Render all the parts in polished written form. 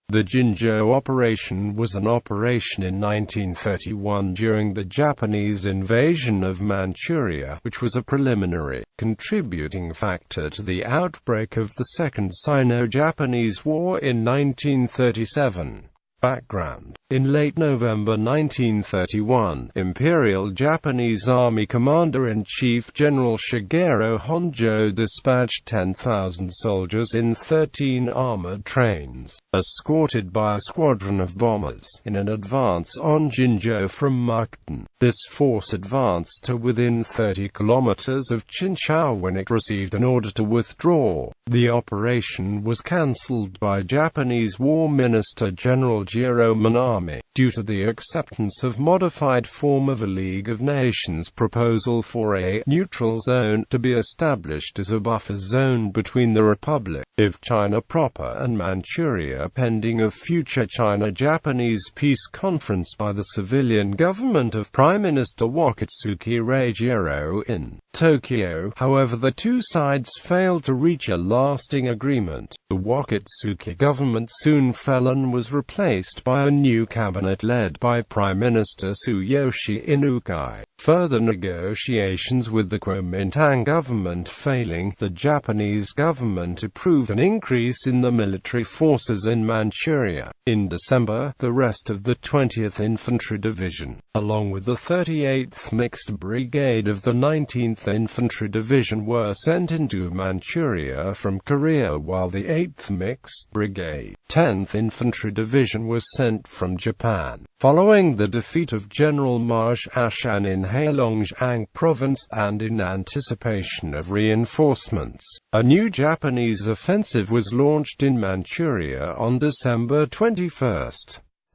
The Jinzhou Operation was an operation in 1931 during the Japanese invasion of Manchuria, which was a preliminary, contributing factor to the outbreak of the Second Sino-Japanese War in 1937. Background: in late November 1931, Imperial Japanese Army Commander-in-Chief General Shigeru Honjo dispatched 10,000 soldiers in 13 armored trains, escorted by a squadron of bombers, in an advance on Jinzhou from Mukden. This force advanced to within 30 kilometers of Jinzhou when it received an order to withdraw. The operation was cancelled by Japanese War Minister General Jiro Minami, due to the acceptance of modified form of a League of Nations proposal for a neutral zone to be established as a buffer zone between the Republic of China proper and Manchuria pending a future China-Japanese peace conference by the civilian government of Prime Minister Wakatsuki Reijiro in Tokyo. However, the two sides failed to reach a lasting agreement. The Wakatsuki government soon fell and was replaced by a new cabinet led by Prime Minister Tsuyoshi Inukai. Further negotiations with the Kuomintang government failing, the Japanese government approved an increase in the military forces in Manchuria. In December, the rest of the 20th Infantry Division, along with the 38th Mixed Brigade of the 19th Infantry Division, were sent into Manchuria from Korea, while the 8th Mixed Brigade, 10th Infantry Division was sent from Japan. Following the defeat of General Maj Ashan in Heilongjiang Province, and in anticipation of reinforcements, a new Japanese offensive was launched in Manchuria on December 21.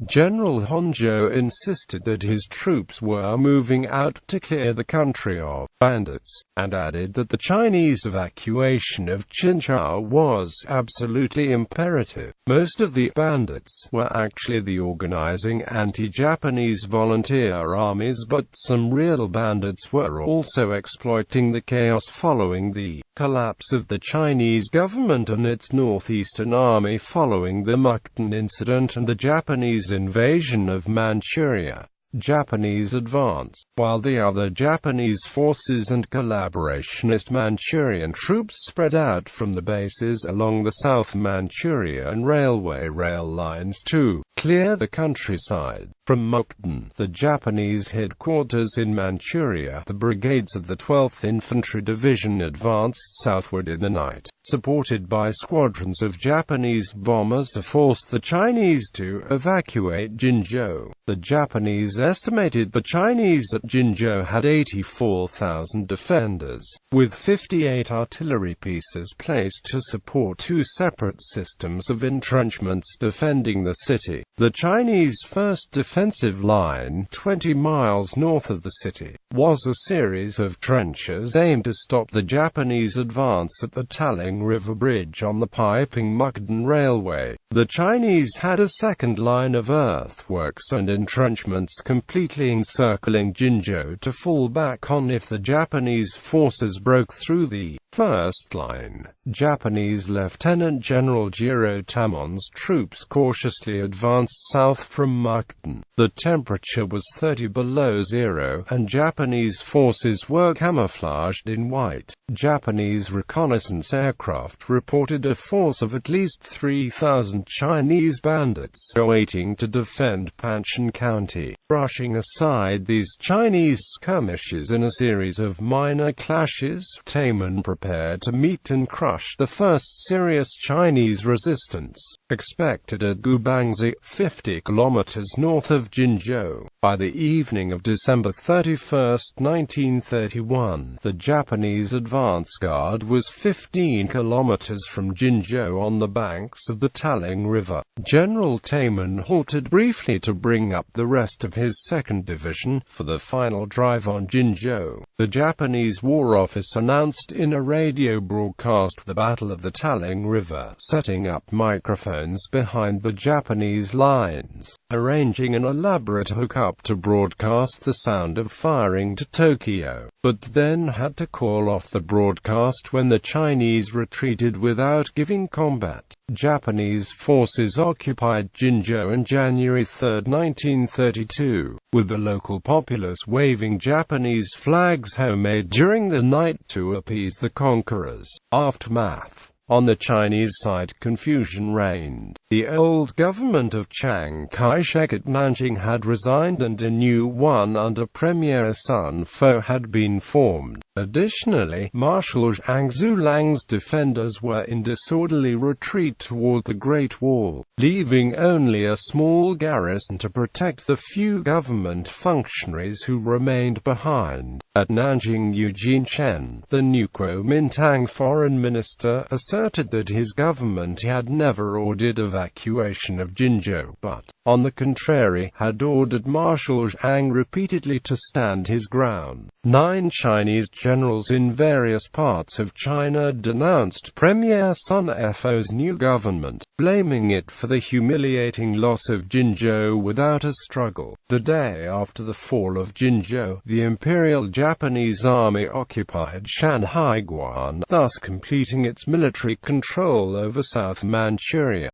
General Honjo insisted that his troops were moving out to clear the country of bandits, and added that the Chinese evacuation of Jinzhou was absolutely imperative. Most of the bandits were actually the organizing anti-Japanese volunteer armies, but some real bandits were also exploiting the chaos following the collapse of the Chinese government and its northeastern army following the Mukden incident and the Japanese invasion of Manchuria. Japanese advance, while the other Japanese forces and collaborationist Manchurian troops spread out from the bases along the South Manchurian Railway rail lines to clear the countryside. From Mukden, the Japanese headquarters in Manchuria, the brigades of the 12th Infantry Division advanced southward in the night, supported by squadrons of Japanese bombers to force the Chinese to evacuate Jinzhou. The Japanese estimated the Chinese at Jinzhou had 84,000 defenders, with 58 artillery pieces placed to support two separate systems of entrenchments defending the city. The Chinese first defensive line, 20 miles north of the city, was a series of trenches aimed to stop the Japanese advance at the Taling River Bridge on the piping Mukden Railway. The Chinese had a second line of earthworks and entrenchments completely encircling Jinzhou to fall back on if the Japanese forces broke through the first line. Japanese Lieutenant General Jiro Tamon's troops cautiously advanced south from Mukden. The temperature was 30 below zero, and Japanese forces were camouflaged in white. Japanese reconnaissance aircraft reported a force of at least 3,000 Chinese bandits waiting to defend Panshan County. Brushing aside these Chinese skirmishes in a series of minor clashes, Tamon prepared to meet and crush the first serious Chinese resistance, expected at Gubangzi, 50 kilometers north of Jinzhou. By the evening of December 31, 1931, the Japanese advance guard was 15 kilometers from Jinzhou on the banks of the Taling River. General Tamon halted briefly to bring up the rest of his 2nd Division for the final drive on Jinzhou. The Japanese War Office announced in a radio broadcast the Battle of the Taling River, setting up microphones behind the Japanese lines, arranging an elaborate hookup to broadcast the sound of firing to Tokyo, but then had to call off the broadcast when the Chinese retreated without giving combat. Japanese forces occupied Jinzhou on January 3, 1932, with the local populace waving Japanese flags homemade during the night to appease the conquerors. Aftermath. On the Chinese side, confusion reigned. The old government of Chiang Kai-shek at Nanjing had resigned and a new one under Premier Sun Fo had been formed. Additionally, Marshal Zhang Zulang's defenders were in disorderly retreat toward the Great Wall, leaving only a small garrison to protect the few government functionaries who remained behind. At Nanjing, Eugene Chen, the new Kuomintang foreign minister, asserted that his government had never ordered evacuation of Jinzhou, but, on the contrary, had ordered Marshal Zhang repeatedly to stand his ground. 9 Chinese generals in various parts of China denounced Premier Sun Fo's new government, blaming it for the humiliating loss of Jinzhou without a struggle. The day after the fall of Jinzhou, the Imperial Japanese Army occupied Shanhaiguan, thus completing its military control over South Manchuria.